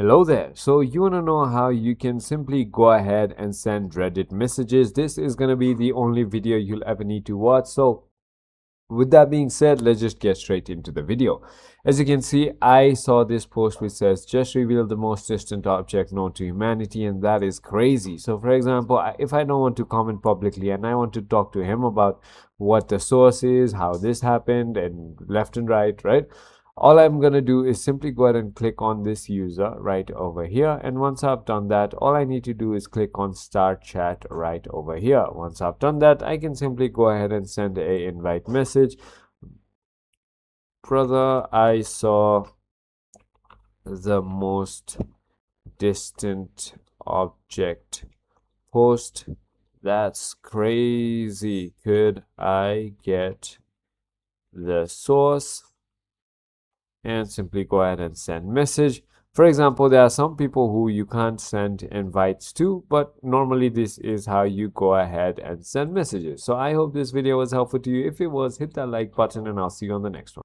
Hello there. So you want to know how you can simply go ahead and send Reddit messages. This is going to be the only video you'll ever need to watch. So with that being said, let's just get straight into the video. As you can see, I saw this post which says just reveal the most distant object known to humanity, and that is crazy. So for example, if I don't want to comment publicly and I want to talk to him about what the source is, how this happened, and left and right, all I'm going to do is simply go ahead and click on this user right over here. And once I've done that, all I need to do is click on start chat right over here. Once I've done that, I can simply go ahead and send a invite message. Brother, I saw the most distant object post. That's crazy. Could I get the source? And simply go ahead and send message. For example, there are some people who you can't send invites to, but normally this is how you go ahead and send messages. So I hope this video was helpful to you. If it was, hit that like button and I'll see you on the next one.